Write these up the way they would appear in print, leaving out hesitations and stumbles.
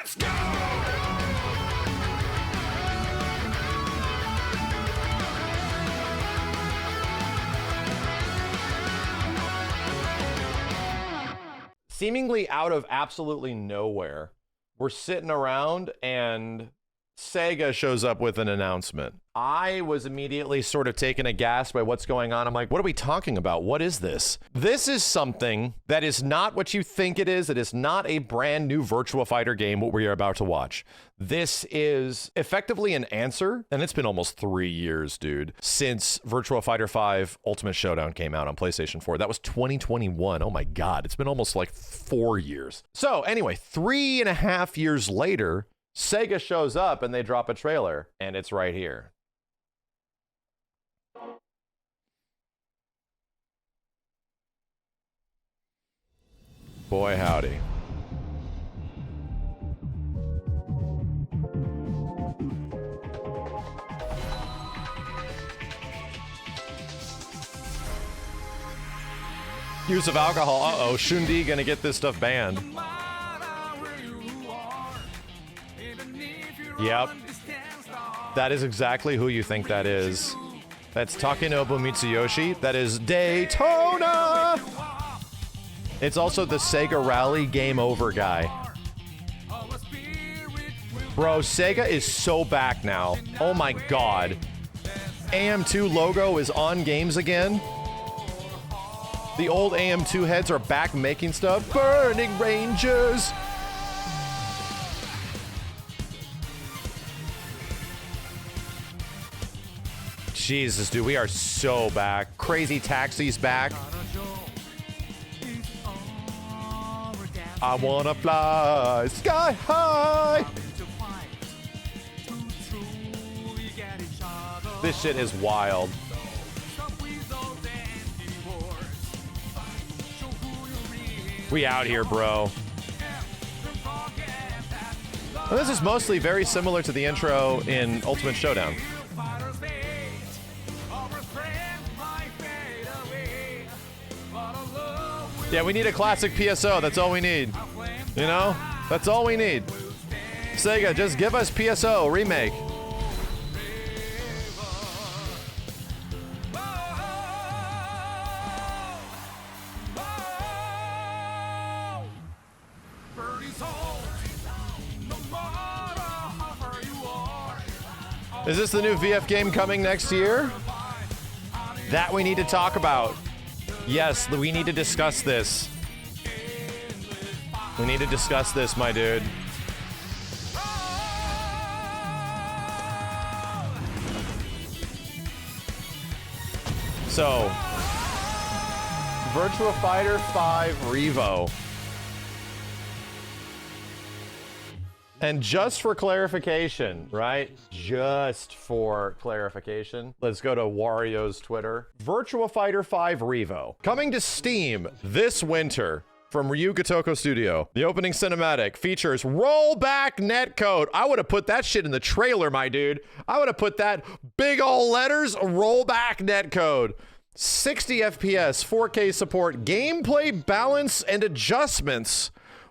Let's go! Seemingly out of absolutely nowhere, we're sitting around and Sega shows up with an announcement. I was immediately sort of taken aghast by what's going on. I'm like, what are we talking about? What is this? This is something that is not what you think it is. It is not a brand new Virtua Fighter game, what we are about to watch. This is effectively an answer, and it's been almost 3 years, dude, since Virtua Fighter 5 Ultimate Showdown came out on PlayStation 4. That was 2021. Oh my God, it's been almost like 4 years. So anyway, 3.5 years later, Sega shows up and they drop a trailer, and it's right here. Boy, howdy. Use of alcohol. Uh-oh, Shundi gonna get this stuff banned. Yep. That is exactly who you think that is. That's Takenobu Mitsuyoshi. That is Daytona! It's also the Sega Rally Game Over guy. Bro, Sega is so back now. Oh my God. AM2 logo is on games again. The old AM2 heads are back making stuff. Burning Rangers! Jesus, dude, we are so back. Crazy Taxi's back. I wanna fly sky high. This shit is wild. We out here, bro. Well, this is mostly very similar to the intro in Ultimate Showdown. Yeah, we need a classic PSO. That's all we need. You know? That's all we need. Sega, just give us PSO remake. Is this the new VF game coming next year? That we need to talk about. Yes, we need to discuss this. We need to discuss this, my dude. So, Virtua Fighter 5 Revo. And just for clarification, right? Just for clarification, let's go to Wario's Twitter. Virtua Fighter 5 Revo. Coming to Steam this winter from Ryu Gotoko Studio. The opening cinematic features rollback netcode. I would have put that shit in the trailer, my dude. I would have put that big ol' letters, rollback netcode. 60 FPS, 4K support, gameplay balance and adjustments.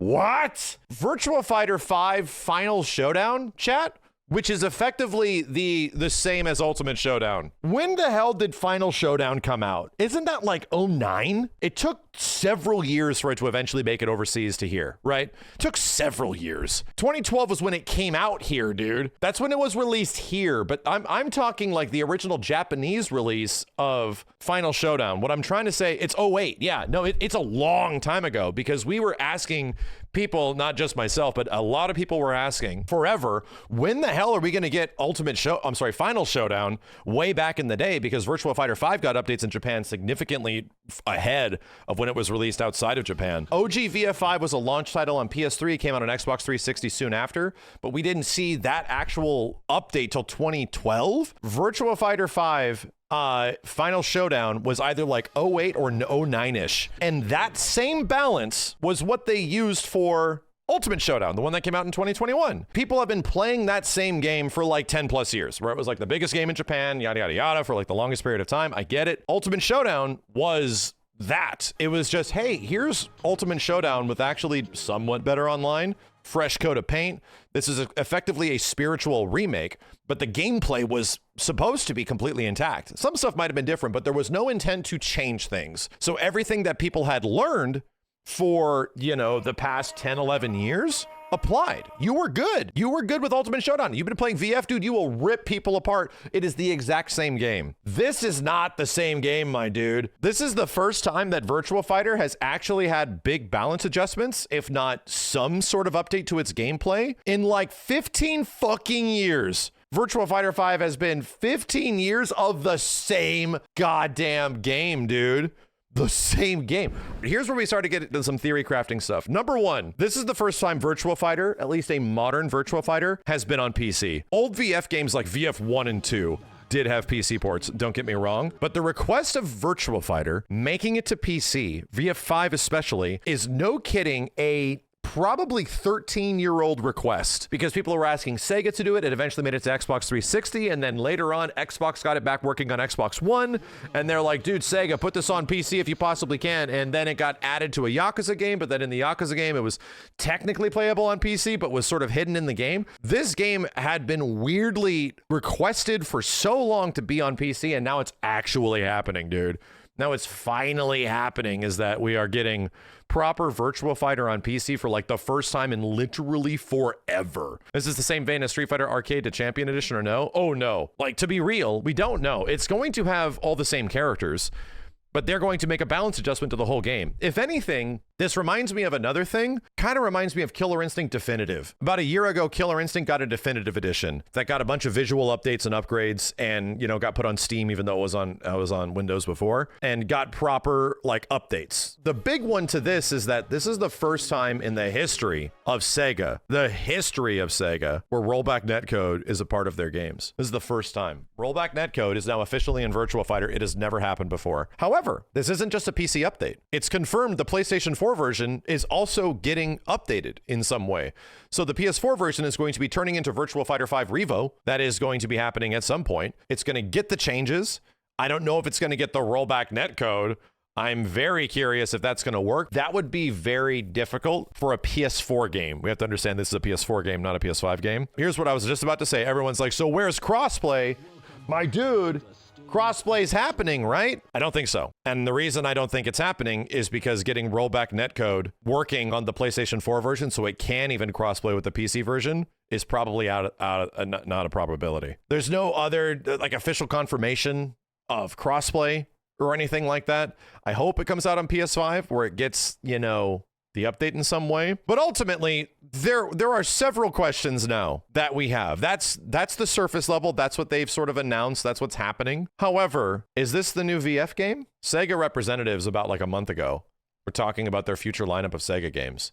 What? Virtua Fighter 5 Final Showdown, chat? Which is effectively the same as Ultimate Showdown. When the hell did Final Showdown come out? Isn't that like 09? It took several years for it to eventually make it overseas to here, right? It took several years. 2012 was when it came out here, dude. That's when it was released here, but I'm talking like the original Japanese release of Final Showdown. What I'm trying to say, it's 08. Yeah, no, it's a long time ago because we were asking people, not just myself, but a lot of people were asking forever, when the hell are we going to get Final Showdown way back in the day, because Virtua Fighter 5 got updates in Japan significantly ahead of when it was released outside of Japan. OG VF5 was a launch title on PS3, came out on Xbox 360 soon after, but we didn't see that actual update till 2012. Virtua Fighter 5 Final Showdown was either like 08 or 09-ish. And that same balance was what they used for Ultimate Showdown, the one that came out in 2021. People have been playing that same game for like 10 plus years, where it was like the biggest game in Japan, yada, yada, yada, for like the longest period of time. I get it. Ultimate Showdown was that. It was just, hey, here's Ultimate Showdown with actually somewhat better online fresh coat of paint. This is effectively a spiritual remake, but the gameplay was supposed to be completely intact. Some stuff might have been different, but there was no intent to change things. So everything that people had learned for, you know, the past 10, 11 years applied. You were good. You were good with Ultimate Showdown. You've been playing VF, dude. You will rip people apart. It is the exact same game. This is not the same game, my dude. This is the first time that Virtua Fighter has actually had big balance adjustments, if not some sort of update to its gameplay, in like 15 fucking years. Virtua Fighter 5 has been 15 years of the same goddamn game, dude. The same game. Here's where we start to get into some theory crafting stuff. Number one, this is the first time Virtua Fighter, at least a modern Virtua Fighter, has been on PC. Old VF games like VF1 and 2 did have PC ports, don't get me wrong, but the request of Virtua Fighter making it to PC, VF5 especially, is no kidding a probably 13-year-old request, because people were asking Sega to do it. It eventually made it to Xbox 360, and then later on, Xbox got it back working on Xbox One, and they're like, dude, Sega, put this on PC if you possibly can, and then it got added to a Yakuza game, but then in the Yakuza game, it was technically playable on PC, but was sort of hidden in the game. This game had been weirdly requested for so long to be on PC, and now it's actually happening, dude. Now it's finally happening, is that we are getting proper Virtua Fighter on PC for like the first time in literally forever. This is the same vein as Street Fighter Arcade to Champion Edition, or no? Oh no. Like, to be real, we don't know. It's going to have all the same characters, but they're going to make a balance adjustment to the whole game. If anything, this reminds me of another thing. Kind of reminds me of Killer Instinct Definitive. About a year ago, Killer Instinct got a definitive edition that got a bunch of visual updates and upgrades, and, you know, got put on Steam, even though it was on Windows before, and got proper like updates. The big one to this is that this is the first time in the history of Sega, where rollback netcode is a part of their games. This is the first time. Rollback netcode is now officially in Virtua Fighter. It has never happened before. However, this isn't just a PC update. It's confirmed the PlayStation 4 version is also getting updated in some way. So the PS4 version is going to be turning into Virtua Fighter 5 Revo. That is going to be happening at some point. It's going to get the changes. I don't know if it's going to get the rollback netcode. I'm very curious if that's going to work. That would be very difficult for a PS4 game. We have to understand this is a PS4 game, not a PS5 game. Here's what I was just about to say. Everyone's like, so where's crossplay? My dude, crossplay's happening, right? I don't think so. And the reason I don't think it's happening is because getting rollback netcode working on the PlayStation 4 version so it can even crossplay with the PC version is probably not a probability. There's no other like official confirmation of crossplay or anything like that. I hope it comes out on PS5 where it gets, you know, the update in some way. But ultimately, there are several questions now that we have. That's the surface level. That's what they've sort of announced. That's what's happening. However, is this the new VF game? Sega representatives about like a month ago were talking about their future lineup of Sega games.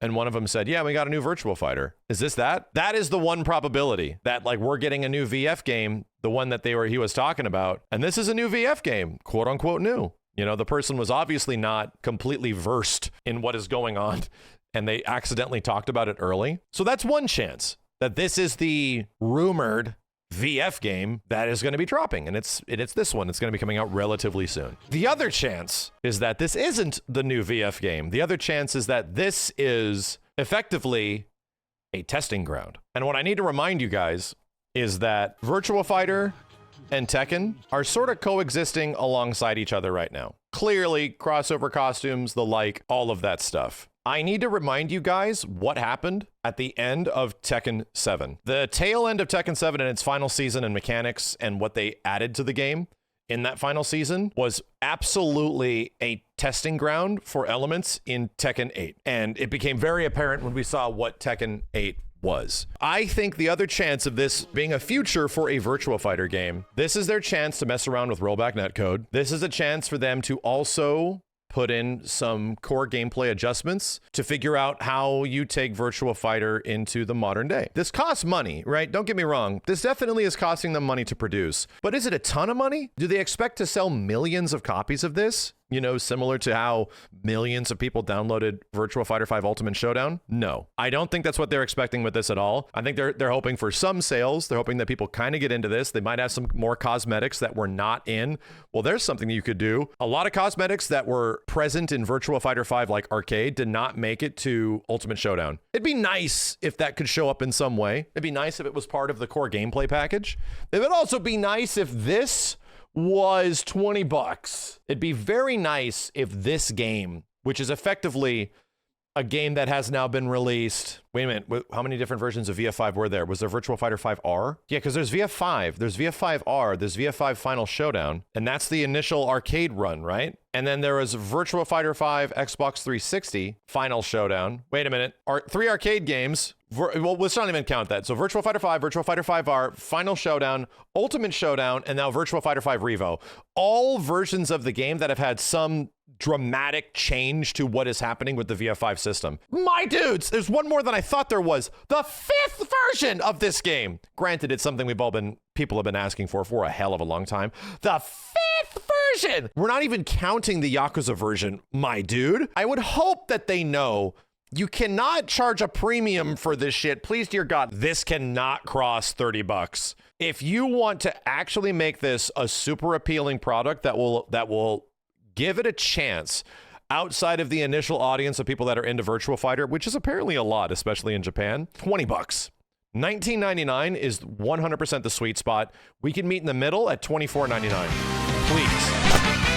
And one of them said, yeah, we got a new Virtua Fighter. Is this that? That is the one probability that like we're getting a new VF game, the one that he was talking about. And this is a new VF game, quote unquote new. You know, the person was obviously not completely versed in what is going on, and they accidentally talked about it early. So that's one chance that this is the rumored VF game that is going to be dropping, and it's this one. It's going to be coming out relatively soon. The other chance is that this isn't the new VF game. The other chance is that this is effectively a testing ground. And what I need to remind you guys is that Virtua Fighter and Tekken are sort of coexisting alongside each other right now. Clearly, crossover costumes, the like, all of that stuff. I need to remind you guys what happened at the end of Tekken 7. The tail end of Tekken 7 and its final season and mechanics and what they added to the game in that final season was absolutely a testing ground for elements in Tekken 8. And it became very apparent when we saw what Tekken 8 was. I think the other chance of this being a future for a Virtua Fighter game, this is their chance to mess around with rollback netcode. This is a chance for them to also put in some core gameplay adjustments to figure out how you take Virtua Fighter into the modern day. This costs money, right? Don't get me wrong. This definitely is costing them money to produce, but is it a ton of money? Do they expect to sell millions of copies of this? you know, similar to how millions of people downloaded Virtua Fighter 5 Ultimate Showdown? No, I don't think that's what they're expecting with this at all. I think they're hoping for some sales. They're hoping that people kind of get into this. They might have some more cosmetics that were not in. Well, there's something you could do. A lot of cosmetics that were present in Virtua Fighter 5 like arcade did not make it to Ultimate Showdown. It'd be nice if that could show up in some way. It'd be nice if it was part of the core gameplay package. It would also be nice if this was 20 bucks. It'd be very nice if this game, which is effectively a game that has now been released. Wait a minute, how many different versions of VF5 were there? Was there Virtua Fighter 5R? Yeah, because there's VF5, there's VF5R, there's VF5 Final Showdown, and that's the initial arcade run, right? And then there was Virtua Fighter 5 Xbox 360 Final Showdown. Wait a minute, 3 arcade games. Well, let's not even count that. So Virtua Fighter 5, Virtua Fighter 5R, Final Showdown, Ultimate Showdown, and now Virtua Fighter 5 Revo. All versions of the game that have had some dramatic change to what is happening with the VF5 system. My dudes, there's one more than I thought there was. The 5th version of this game. Granted, it's something people have been asking for a hell of a long time. The 5th version. We're not even counting the Yakuza version, my dude. I would hope that they know you cannot charge a premium for this shit. Please, dear God, this cannot cross 30 bucks. If you want to actually make this a super appealing product that will give it a chance outside of the initial audience of people that are into Virtua Fighter, which is apparently a lot, especially in Japan, 20 bucks. $19.99 is 100% the sweet spot. We can meet in the middle at $24.99. Please.